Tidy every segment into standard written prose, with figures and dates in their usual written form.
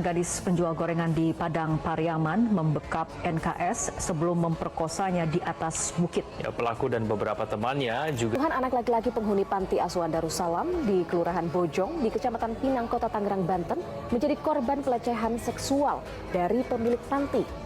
gadis penjual gorengan di Padang Pariaman membekap NKS sebelum memperkosanya di atas bukit. Ya, pelaku dan beberapa temannya juga. Puluhan anak laki-laki penghuni Panti Asuhan Darussalam di Kelurahan Bojong di Kecamatan Pinang, Kota Tangerang, Banten menjadi korban pelecehan seksual dari pemilik panti.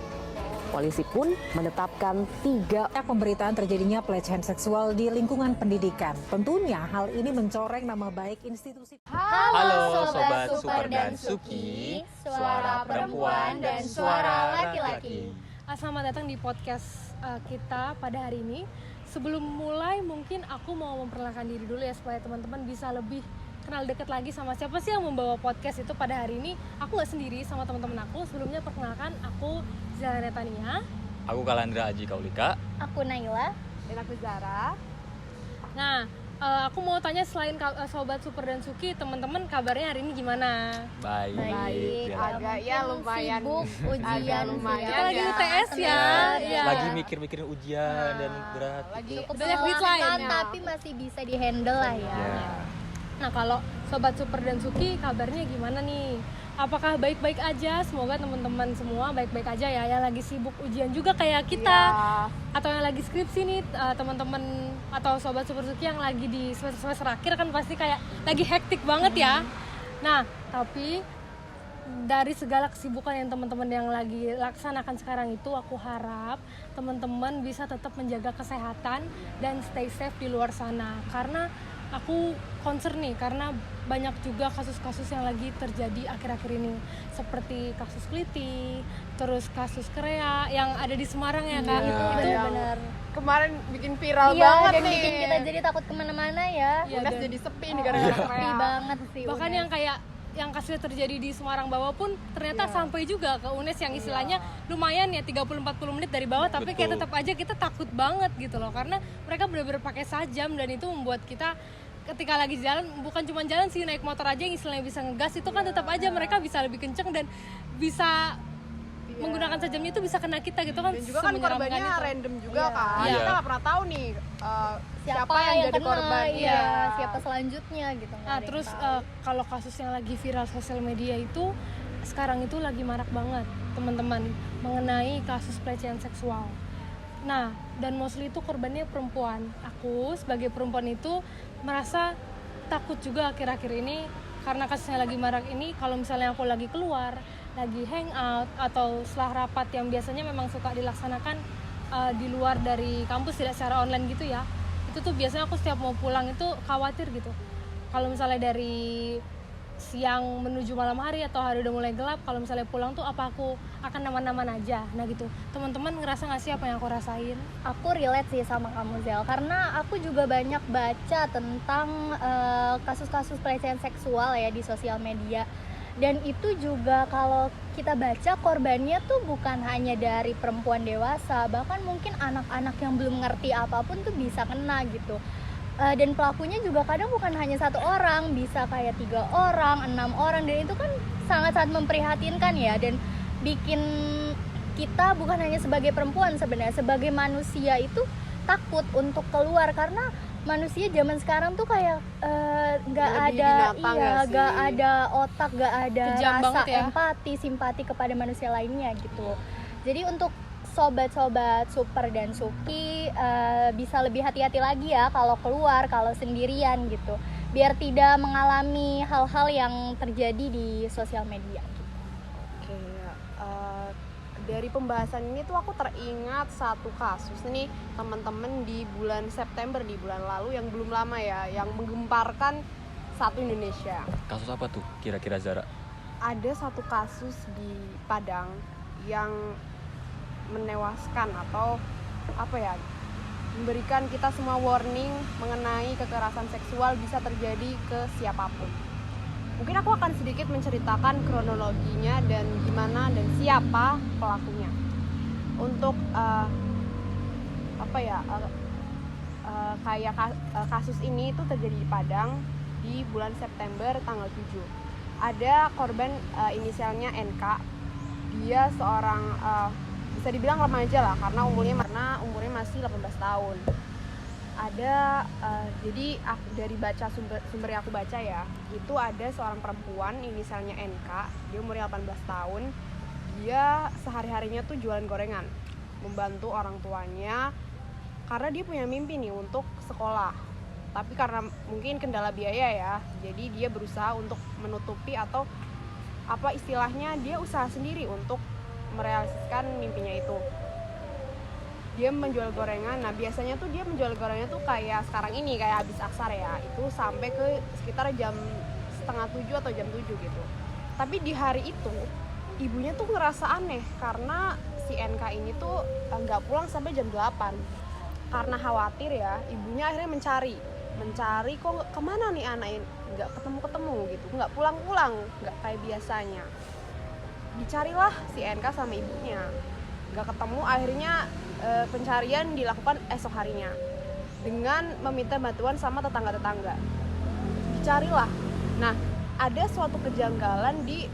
Polisi pun menetapkan 3 pemberitaan terjadinya pelecehan seksual di lingkungan pendidikan. Tentunya hal ini mencoreng nama baik institusi. Halo Sobat Super dan Suki, suara perempuan dan suara laki-laki. Selamat datang di podcast kita pada hari ini. Sebelum mulai mungkin aku mau memperkenalkan diri dulu ya supaya teman-teman bisa lebih kenal dekat lagi sama siapa sih yang membawa podcast itu pada hari ini. Aku nggak sendiri sama teman-teman aku. Sebelumnya perkenalkan, aku Zahra Tania. Aku Kalandra Aji Kaulika. Aku Naila. Dan aku Zara. Nah, aku mau tanya selain Sobat Super dan Suki, teman-teman kabarnya hari ini gimana? Baik. Agak ya lumayan. Sibuk ujian. lumayan. Kita lagi UTS ya. Lagi mikir-mikirin ujian dan berat. Lagi Cukup banyak deadline. melelahkan, tapi masih bisa dihandle lah ya. Nah, kalau Sobat Super dan Suki kabarnya gimana nih? Apakah baik-baik aja? Semoga teman-teman semua baik-baik aja ya. Yang lagi sibuk ujian juga kayak kita, atau yang lagi skripsi nih, teman-teman atau Sobat Super Suki yang lagi di semester akhir kan pasti kayak lagi hektik banget ya. Nah, tapi dari segala kesibukan yang teman-teman yang lagi laksanakan sekarang itu, aku harap teman-teman bisa tetap menjaga kesehatan dan stay safe di luar sana. Karena aku concern nih, karena banyak juga kasus-kasus yang lagi terjadi akhir-akhir ini, seperti kasus Kliti, terus kasus Korea yang ada di Semarang ya Kak. Itu benar. Kemarin bikin viral Iya, banget dan nih. bikin kita jadi takut kemana-mana ya. Iya, Udah dan jadi sepi nih gara-gara Sepi Korea. banget sih. bahkan UNES. yang kayak yang kasusnya terjadi di Semarang bawah pun ternyata sampai juga ke UNES yang istilahnya lumayan ya 30-40 menit dari bawah, tapi kayak tetap aja kita takut banget gitu loh, karena mereka benar-benar pakai sajam dan itu membuat kita ketika lagi jalan, bukan cuma jalan sih, naik motor aja yang istilahnya bisa ngegas itu kan tetap aja mereka bisa lebih kenceng dan bisa menggunakan sajamnya itu bisa kena kita gitu kan. Dan juga kan semenyeramkan korbannya itu. random juga kan. Iya. Kita nggak pernah tahu nih siapa yang jadi kena, korban. iya, siapa selanjutnya gitu. nggak Nah, ada yang terus tahu. kalau kasus yang lagi viral sosial media itu sekarang itu lagi marak banget teman-teman mengenai kasus pelecehan seksual. Nah, dan mostly itu korbannya perempuan. Aku sebagai perempuan itu merasa takut juga akhir-akhir ini karena kasusnya lagi marak ini. Kalau misalnya aku lagi keluar, lagi hangout atau setelah rapat yang biasanya memang suka dilaksanakan di luar dari kampus, tidak secara online gitu ya, itu tuh biasanya aku setiap mau pulang itu khawatir gitu. Kalau misalnya dari siang menuju malam hari atau hari udah mulai gelap, kalau misalnya pulang tuh apa aku akan aman-aman aja. Nah gitu, teman-teman ngerasa nggak sih apa yang aku rasain? Aku relate sih sama kamu Zel, karena aku juga banyak baca tentang kasus-kasus pelecehan seksual ya di sosial media. Dan itu juga kalau kita baca korbannya tuh bukan hanya dari perempuan dewasa, bahkan mungkin anak-anak yang belum ngerti apapun tuh bisa kena gitu. Dan pelakunya juga kadang bukan hanya 1 orang, bisa kayak 3 orang, 6 orang, dan itu kan sangat-sangat memprihatinkan ya, dan bikin kita bukan hanya sebagai perempuan sebenarnya, sebagai manusia itu takut untuk keluar, karena manusia zaman sekarang tuh kayak nggak ada nggak ada otak, nggak ada Kejam rasa banget ya. empati, simpati kepada manusia lainnya gitu. Jadi untuk sobat-sobat Super dan Suki bisa lebih hati-hati lagi ya kalau keluar, kalau sendirian gitu, biar tidak mengalami hal-hal yang terjadi di sosial media. Oke, dari pembahasan ini tuh aku teringat satu kasus nih teman-teman di bulan September, di bulan lalu yang belum lama ya, yang menggemparkan satu Indonesia. Kasus apa tuh kira-kira Zara? Ada satu kasus di Padang yang menewaskan atau apa ya, memberikan kita semua warning mengenai kekerasan seksual bisa terjadi ke siapapun. Mungkin aku akan sedikit menceritakan kronologinya dan gimana dan siapa pelakunya. Untuk kasus ini itu terjadi di Padang di bulan September tanggal 7. Ada korban inisialnya NK. Dia seorang bisa dibilang remaja lah karena umurnya masih 18 tahun. ada jadi dari baca sumber yang aku baca ya, itu ada seorang perempuan inisialnya NK, dia umurnya 18 tahun. Dia sehari-harinya tuh jualan gorengan, membantu orang tuanya karena dia punya mimpi nih untuk sekolah. Tapi karena mungkin kendala biaya ya, jadi dia berusaha untuk menutupi atau apa istilahnya, dia usaha sendiri untuk merealisasikan mimpinya itu. Dia menjual gorengan. Nah biasanya tuh dia menjual gorengan tuh kayak sekarang ini, kayak habis asar ya, itu sampai ke sekitar jam 6:30 atau jam 7 gitu. Tapi di hari itu ibunya tuh ngerasa aneh karena si NK ini tuh nggak pulang sampai jam 8. Karena khawatir ya, ibunya akhirnya mencari kok kemana nih anak ini, nggak ketemu gitu, nggak pulang nggak kayak biasanya. Dicarilah si NK sama ibunya, nggak ketemu. Akhirnya pencarian dilakukan esok harinya dengan meminta bantuan sama tetangga-tetangga. Dicarilah. Nah, ada suatu kejanggalan di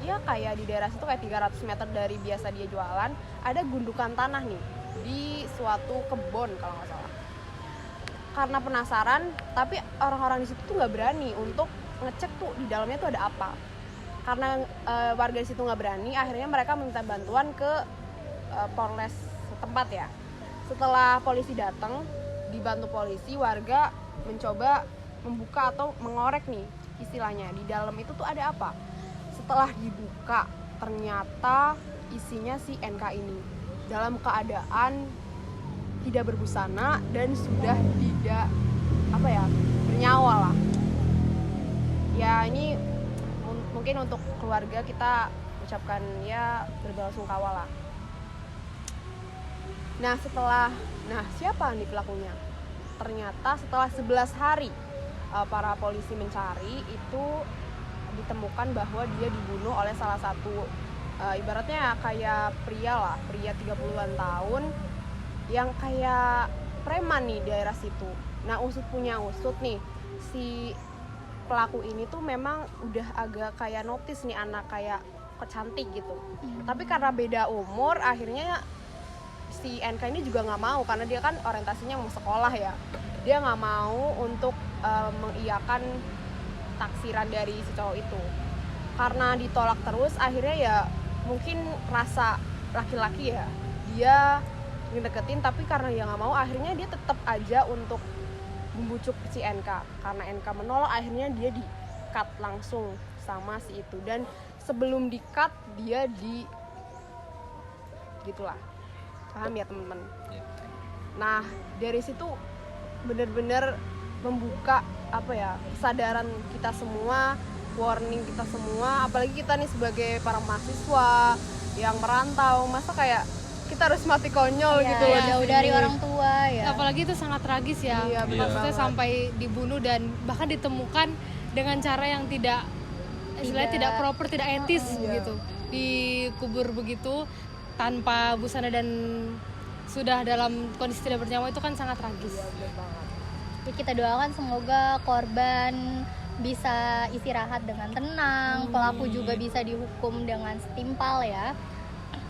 kayak di daerah situ, kayak 300 meter dari biasa dia jualan, ada gundukan tanah nih di suatu kebun kalau nggak salah. Karena penasaran, tapi orang-orang di situ tuh nggak berani untuk ngecek tuh di dalamnya tuh ada apa. Karena warga di situ nggak berani, akhirnya mereka meminta bantuan ke Polres setempat ya. Setelah polisi datang, dibantu polisi, warga mencoba membuka atau mengorek nih istilahnya, di dalam itu tuh ada apa. Setelah dibuka, ternyata isinya si NK ini dalam keadaan tidak berbusana dan sudah tidak bernyawa lah. Ya ini mungkin untuk keluarga kita ucapkan ya berbelasungkawa lah. Nah siapa nih pelakunya? Ternyata setelah 11 hari para polisi mencari, itu ditemukan bahwa dia dibunuh oleh salah satu ibaratnya kayak pria 30-an tahun yang kayak preman nih di daerah situ. Nah usut nih, si pelaku ini tuh memang udah agak kayak notice nih anak kayak kecantik gitu. Tapi karena beda umur, akhirnya si NK ini juga nggak mau, karena dia kan orientasinya mau sekolah ya. Dia nggak mau untuk mengiyakan taksiran dari si cowok itu. Karena ditolak terus, akhirnya ya mungkin rasa laki-laki ya, dia ngedeketin, tapi karena dia nggak mau, akhirnya dia tetap aja untuk membujuk si NK. Karena NK menolak, akhirnya dia di-cut langsung sama si itu. Dan sebelum di-cut, dia gitulah. Paham ya teman-teman? Nah dari situ benar-benar membuka kesadaran kita semua, warning kita semua, apalagi kita nih sebagai para mahasiswa yang merantau, masa kayak kita harus mati konyol gitu loh jauh dari orang tua ya. Apalagi itu sangat tragis ya. Iya, Maksudnya sampai dibunuh dan bahkan ditemukan dengan cara yang tidak proper, tidak etis gitu. Dikubur begitu tanpa busana dan sudah dalam kondisi tidak bernyawa, itu kan sangat tragis. Jadi kita doakan semoga korban bisa istirahat dengan tenang, pelaku juga bisa dihukum dengan setimpal ya.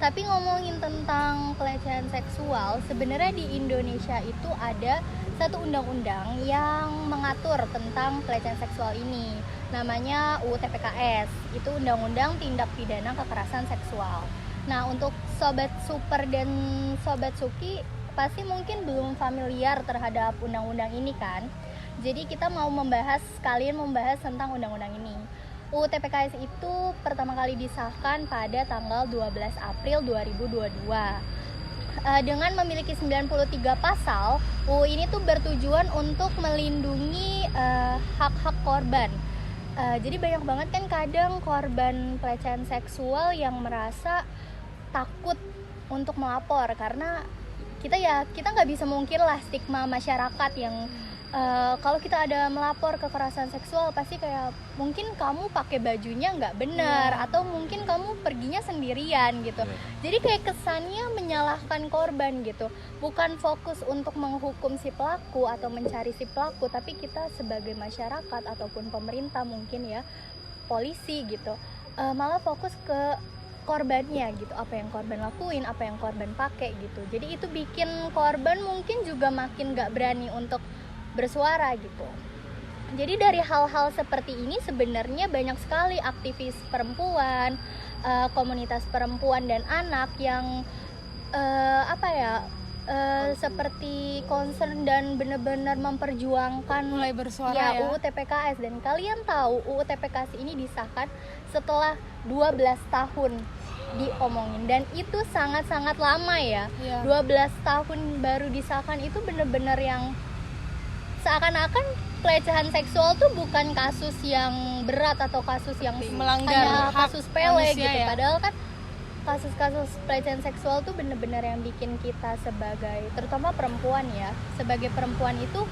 Tapi ngomongin tentang pelecehan seksual, sebenarnya di Indonesia itu ada satu undang-undang yang mengatur tentang pelecehan seksual ini. Namanya UU TPKS, itu Undang-Undang Tindak Pidana Kekerasan Seksual. Nah, untuk Sobat Super dan Sobat Suki pasti mungkin belum familiar terhadap undang-undang ini kan. Jadi kita mau membahas tentang undang-undang ini. UU TPKS itu pertama kali disahkan pada tanggal 12 April 2022. Dengan memiliki 93 pasal, UU ini tuh bertujuan untuk melindungi hak-hak korban. Jadi banyak banget kan kadang korban pelecehan seksual yang merasa takut untuk melapor karena kita nggak bisa mungkin lah stigma masyarakat yang kalau kita ada melapor kekerasan seksual pasti kayak mungkin kamu pakai bajunya nggak benar atau mungkin kamu perginya sendirian gitu. Jadi kayak kesannya menyalahkan korban gitu, bukan fokus untuk menghukum si pelaku atau mencari si pelaku, tapi kita sebagai masyarakat ataupun pemerintah mungkin ya, polisi gitu, malah fokus ke korbannya gitu, apa yang korban lakuin, apa yang korban pakai gitu. Jadi itu bikin korban mungkin juga makin gak berani untuk bersuara gitu. Jadi dari hal-hal seperti ini sebenarnya banyak sekali aktivis perempuan, komunitas perempuan dan anak yang seperti concern dan benar-benar memperjuangkan Mulai bersuara ya. UU TPKS. Dan kalian tahu UU TPKS ini disahkan setelah 12 tahun diomongin, dan itu sangat-sangat lama ya. 12 tahun baru disahkan, itu benar-benar yang seakan-akan pelecehan seksual tuh bukan kasus yang berat atau kasus yang melanggar hanya hak kasus sepele manusia gitu ya. Padahal kan kasus-kasus pelecehan seksual tuh benar-benar yang bikin kita sebagai, terutama perempuan ya, sebagai perempuan itu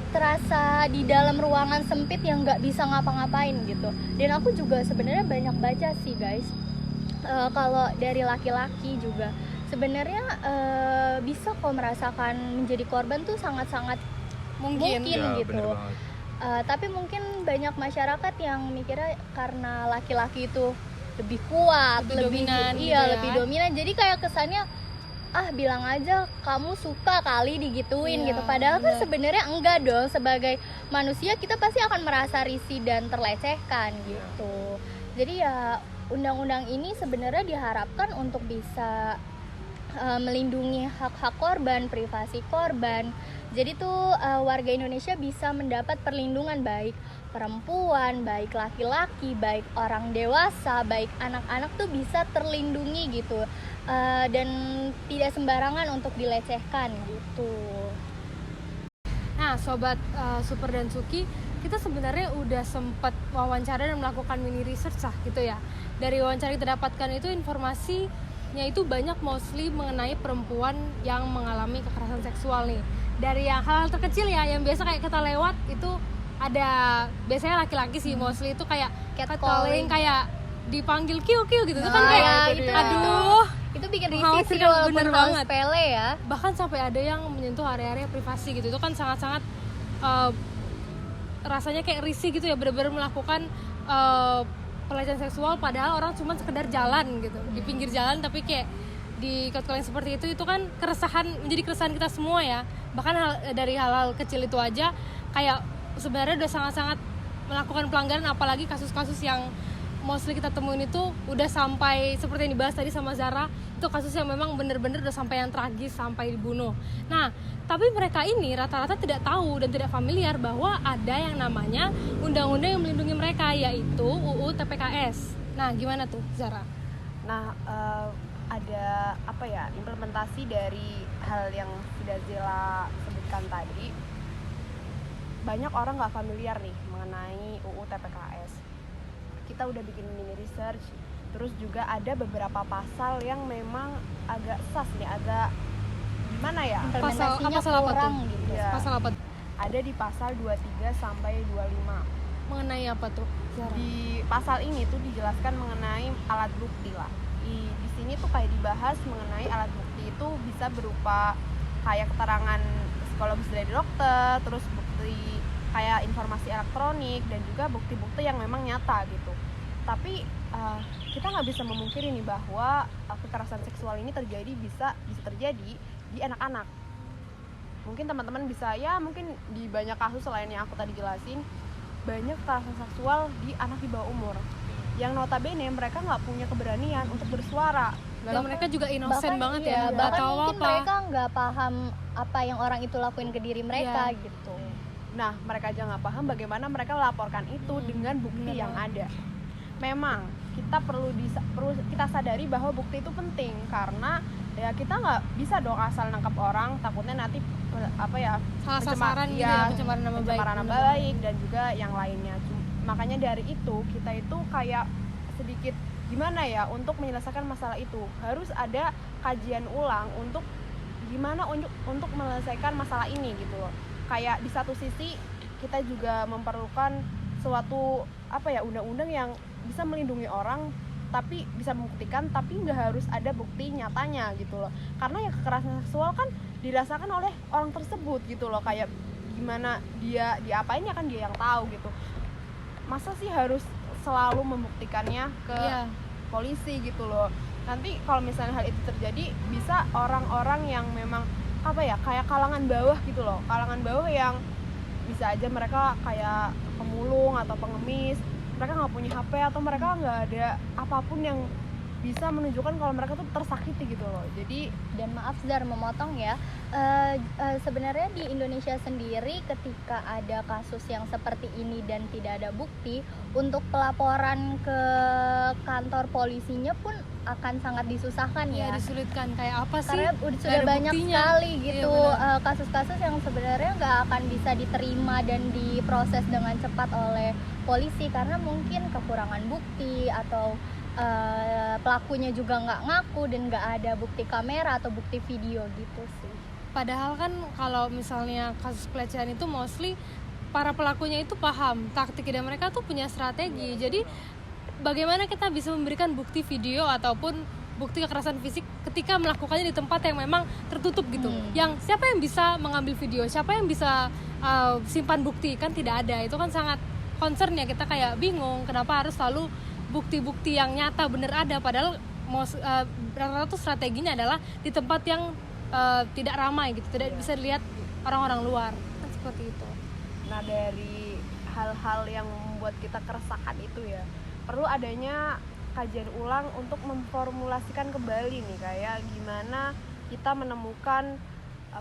terasa di dalam ruangan sempit yang nggak bisa ngapa-ngapain gitu. Dan aku juga sebenarnya banyak baca sih guys, kalau dari laki-laki juga sebenarnya bisa kok merasakan menjadi korban tuh sangat-sangat mungkin Ya, gitu. bener banget. Tapi mungkin banyak masyarakat yang mikirnya karena laki-laki itu lebih kuat, Lebih dominan gitu ya. lebih dominan. Jadi kayak kesannya bilang aja kamu suka kali digituin Iya, gitu. Padahal kan bener. sebenarnya enggak dong. Sebagai manusia kita pasti akan merasa risih dan terlecehkan gitu. Jadi ya undang-undang ini sebenarnya diharapkan untuk bisa melindungi hak-hak korban, privasi korban. Jadi tuh warga Indonesia bisa mendapat perlindungan, baik perempuan, baik laki-laki, baik orang dewasa, baik anak-anak tuh bisa terlindungi gitu, dan tidak sembarangan untuk dilecehkan gitu. Nah, sobat Super dan Suki, kita sebenarnya udah sempat wawancara dan melakukan mini research lah gitu ya. Dari wawancara yang kita dapatkan itu informasinya itu banyak mostly mengenai perempuan yang mengalami kekerasan seksual nih. Dari yang hal-hal terkecil ya, yang biasa kayak kita lewat itu ada, biasanya laki-laki sih mostly itu kayak catcalling, kayak dipanggil kiu gitu. Itu kan kayak itu, aduh, itu bikin risih mengkhawatirkan, sih walaupun bener hal banget. sepele ya. Bahkan sampai ada yang menyentuh area-area privasi gitu. Itu kan sangat-sangat rasanya kayak risih gitu ya, benar-benar melakukan pelecehan seksual padahal orang cuma sekedar jalan gitu, di pinggir jalan, tapi kayak di catcalling seperti itu kan menjadi keresahan kita semua ya. Bahkan dari hal-hal kecil itu aja kayak sebenarnya udah sangat-sangat melakukan pelanggaran, apalagi kasus-kasus yang mostly kita temuin itu udah sampai seperti yang dibahas tadi sama Zara, itu kasus yang memang bener-bener udah sampai yang tragis, sampai dibunuh. Nah, tapi mereka ini rata-rata tidak tahu dan tidak familiar bahwa ada yang namanya undang-undang yang melindungi mereka, yaitu UU TPKS. Nah, gimana tuh Zara? Nah, ada implementasi dari hal yang sudah Zila sebutkan tadi. Banyak orang nggak familiar nih mengenai UU TPKS. Kita udah bikin mini research, terus juga ada beberapa pasal yang memang agak sas nih, agak gimana ya? Implementasinya pasal apa kurang tuh? gitu. Ya. Pasal apa tuh? Ada di pasal 23 sampai 25. Mengenai apa tuh, Zara? Di pasal ini tuh dijelaskan mengenai alat bukti lah. Di sini tuh kayak dibahas mengenai alat bukti itu bisa berupa kayak keterangan psikologis dari dokter, terus bukti kayak informasi elektronik, dan juga bukti-bukti yang memang nyata gitu. Tapi kita nggak bisa memungkiri nih bahwa kekerasan seksual ini bisa terjadi di anak-anak. Mungkin teman-teman bisa, ya mungkin di banyak kasus selain yang aku tadi jelasin, banyak kekerasan seksual di anak di bawah umur yang notabene mereka nggak punya keberanian untuk bersuara. Dan mereka juga innocent banget ya, nggak bahkan tahu mungkin apa. mereka nggak paham apa yang orang itu lakuin ke diri mereka Iya. gitu. Nah, mereka aja nggak paham bagaimana mereka melaporkan itu dengan bukti yang ada. Memang kita perlu kita sadari bahwa bukti itu penting, karena ya kita nggak bisa dong asal nangkap orang, takutnya nanti Salah sasaran gitu ya, pencemaran nama baik. pencemaran nama baik dan juga yang lainnya. Makanya dari itu kita itu kayak sedikit gimana ya untuk menyelesaikan masalah itu, harus ada kajian ulang untuk gimana untuk menyelesaikan masalah ini gitu loh. Kayak di satu sisi kita juga memerlukan suatu undang-undang yang bisa melindungi orang tapi bisa membuktikan, tapi nggak harus ada bukti nyatanya gitu loh. Karena ya kekerasan seksual kan dirasakan oleh orang tersebut gitu loh, kayak gimana dia diapain ya kan dia yang tahu gitu. Masa sih harus selalu membuktikannya ke polisi gitu loh. Nanti kalau misalnya hal itu terjadi, bisa orang-orang yang memang apa ya, kayak kalangan bawah gitu loh, kalangan bawah yang bisa aja mereka kayak pemulung atau pengemis, mereka nggak punya HP atau mereka nggak ada apapun yang bisa menunjukkan kalau mereka tuh tersakiti gitu loh. Jadi, Dan maaf Zar memotong ya, sebenarnya di Indonesia sendiri ketika ada kasus yang seperti ini dan tidak ada bukti, untuk pelaporan ke kantor polisinya pun akan sangat disusahkan Ya, ya. disulitkan kayak apa sih? Karena Nggak sudah ada banyak buktinya. sekali Iya, gitu benar. kasus-kasus yang sebenarnya nggak akan bisa diterima dan diproses dengan cepat oleh polisi karena mungkin kekurangan bukti atau pelakunya juga nggak ngaku dan nggak ada bukti kamera atau bukti video gitu sih. Padahal kan kalau misalnya kasus pelecehan itu mostly para pelakunya itu paham taktik dan mereka tuh punya strategi. Jadi bagaimana kita bisa memberikan bukti video ataupun bukti kekerasan fisik ketika melakukannya di tempat yang memang tertutup gitu. Yang siapa yang bisa mengambil video, siapa yang bisa simpan bukti, kan tidak ada. Itu kan sangat concern ya, kita kayak bingung kenapa harus selalu bukti-bukti yang nyata bener ada, padahal rata-rata tuh strateginya adalah di tempat yang tidak ramai gitu, tidak bisa dilihat orang-orang luar, kan seperti itu. nah dari hal-hal yang membuat kita keresahan itu ya, perlu adanya kajian ulang untuk memformulasikan kembali nih, kayak gimana kita menemukan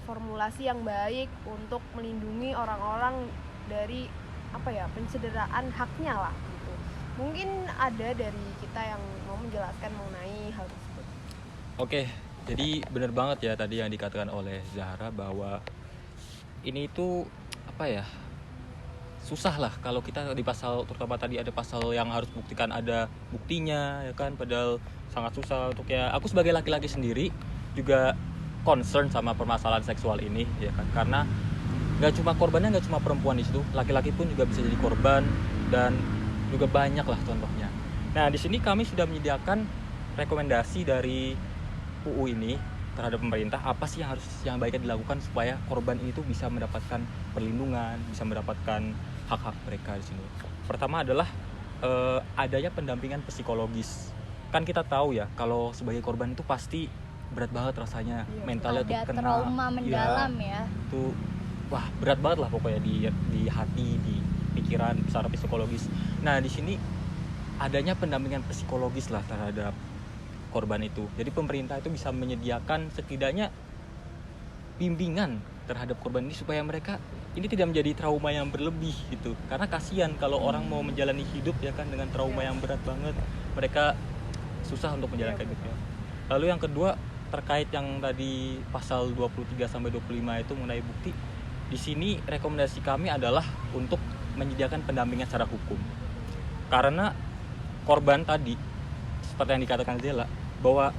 formulasi yang baik untuk melindungi orang-orang dari apa ya, pencederaan haknya lah gitu. Mungkin ada dari kita yang mau menjelaskan mengenai hal tersebut. Oke, jadi benar banget ya tadi yang dikatakan oleh Zahra bahwa ini itu apa ya, susah lah kalau kita di pasal, terutama tadi ada pasal yang harus buktikan ada buktinya ya kan, padahal sangat susah untuk ya. Aku sebagai laki-laki sendiri juga concern sama permasalahan seksual ini ya kan, karena nggak cuma korbannya, nggak cuma perempuan di situ, laki-laki pun juga bisa jadi korban dan juga banyak lah contohnya. Nah di sini kami sudah menyediakan rekomendasi dari UU ini terhadap pemerintah, apa sih yang baiknya dilakukan supaya korban ini tuh bisa mendapatkan perlindungan, bisa mendapatkan hak-hak mereka di sini. Pertama adalah adanya pendampingan psikologis. Kan kita tahu ya kalau sebagai korban itu pasti berat banget rasanya, mentalnya tuh Ada kena trauma mendalam ya. Itu wah berat banget lah pokoknya di hati, di pikiran, secara psikologis. Nah di sini adanya pendampingan psikologis lah terhadap korban itu. Jadi pemerintah itu bisa menyediakan setidaknya bimbingan terhadap korban ini supaya mereka ini tidak menjadi trauma yang berlebih gitu. Karena kasihan kalau orang mau menjalani hidup ya kan dengan trauma yang berat banget, mereka susah untuk menjalankan hidupnya. Lalu yang kedua terkait yang tadi pasal 23 sampai 25 itu mengenai bukti. Di sini rekomendasi kami adalah untuk menyediakan pendampingan secara hukum. Karena korban tadi seperti yang dikatakan Zela bahwa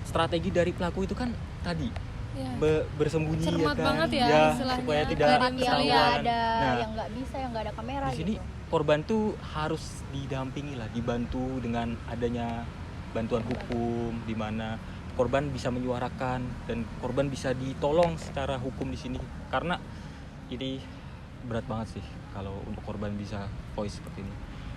strategi dari pelaku itu kan tadi Ya. bersembunyi Cermat ya kan, banget ya istilahnya. supaya tidak Nggak ada Yang misalnya nggak ketahuan. ada, Nah, yang nggak bisa, yang nggak ada kamera di sini gitu. korban tuh harus didampingi lah, dibantu dengan adanya bantuan hukum di mana korban bisa menyuarakan dan korban bisa ditolong secara hukum di sini, karena ini berat banget sih kalau untuk korban bisa voice seperti ini.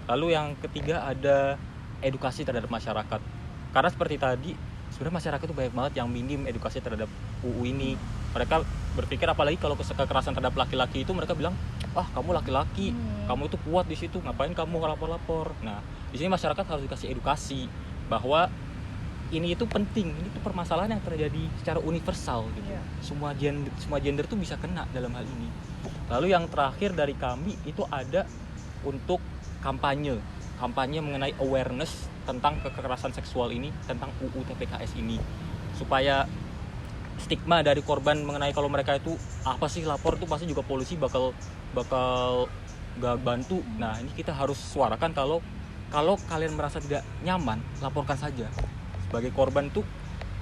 Lalu yang ketiga ada edukasi terhadap masyarakat, karena seperti tadi sebenarnya masyarakat itu banyak banget yang minim edukasi terhadap UU ini. Mereka berpikir apalagi kalau kekerasan terhadap laki-laki itu mereka bilang, "Ah, kamu laki-laki, kamu itu kuat di situ, ngapain kamu lapor-lapor?" Nah, di sini masyarakat harus dikasih edukasi bahwa ini itu penting, ini tuh permasalahan yang terjadi secara universal gitu. Semua gender tuh bisa kena dalam hal ini. Lalu yang terakhir dari kami itu ada untuk kampanye mengenai awareness tentang kekerasan seksual ini, tentang UU TPKS ini, supaya stigma dari korban mengenai kalau mereka itu apa sih lapor tuh pasti juga polisi bakal gak bantu. Nah ini kita harus suarakan kalau kalian merasa tidak nyaman, laporkan saja. Sebagai korban tuh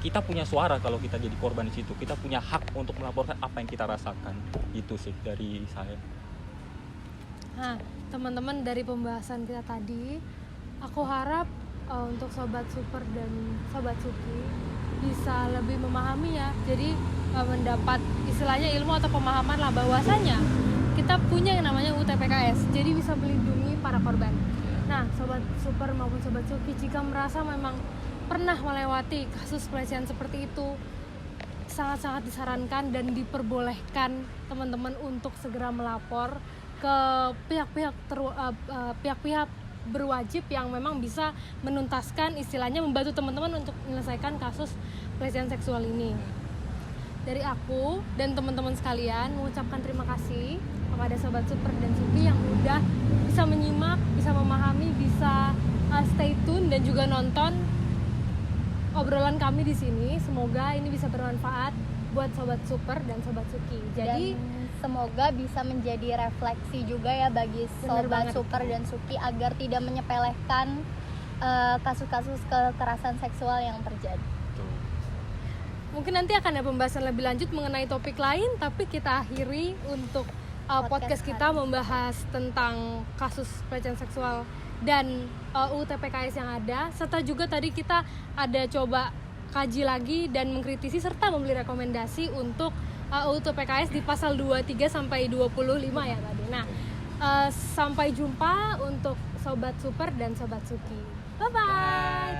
kita punya suara, kalau kita jadi korban di situ kita punya hak untuk melaporkan apa yang kita rasakan. Itu sih dari saya. Nah, teman-teman, dari pembahasan kita tadi, aku harap untuk Sobat Super dan Sobat Suki bisa lebih memahami ya. Jadi mendapat istilahnya ilmu atau pemahaman lah bahwasanya kita punya yang namanya UU TPKS. Jadi bisa melindungi para korban. Nah, Sobat Super maupun Sobat Suki, jika merasa memang pernah melewati kasus pelecehan seperti itu, sangat-sangat disarankan dan diperbolehkan teman-teman untuk segera melapor ke pihak-pihak berwajib yang memang bisa menuntaskan, istilahnya membantu teman-teman untuk menyelesaikan kasus pelecehan seksual ini. Dari aku dan teman-teman sekalian mengucapkan terima kasih kepada Sobat Super dan Suki yang udah bisa menyimak, bisa memahami, bisa stay tune dan juga nonton obrolan kami di sini. Semoga ini bisa bermanfaat buat Sobat Super dan Sobat Suki. Jadi dan semoga bisa menjadi refleksi juga ya bagi Sobat banget. Super dan Suki agar tidak menyepelekan kasus-kasus kekerasan seksual yang terjadi. mungkin nanti akan ada pembahasan lebih lanjut mengenai topik lain, tapi kita akhiri untuk podcast kita membahas tentang kasus pelecehan seksual dan UU TPKS yang ada, serta juga tadi kita ada coba kaji lagi dan mengkritisi serta memberi rekomendasi untuk UU TPKS di pasal 23 sampai 25 ya tadi. Nah, sampai jumpa untuk Sobat Super dan Sobat Suki. Bye bye.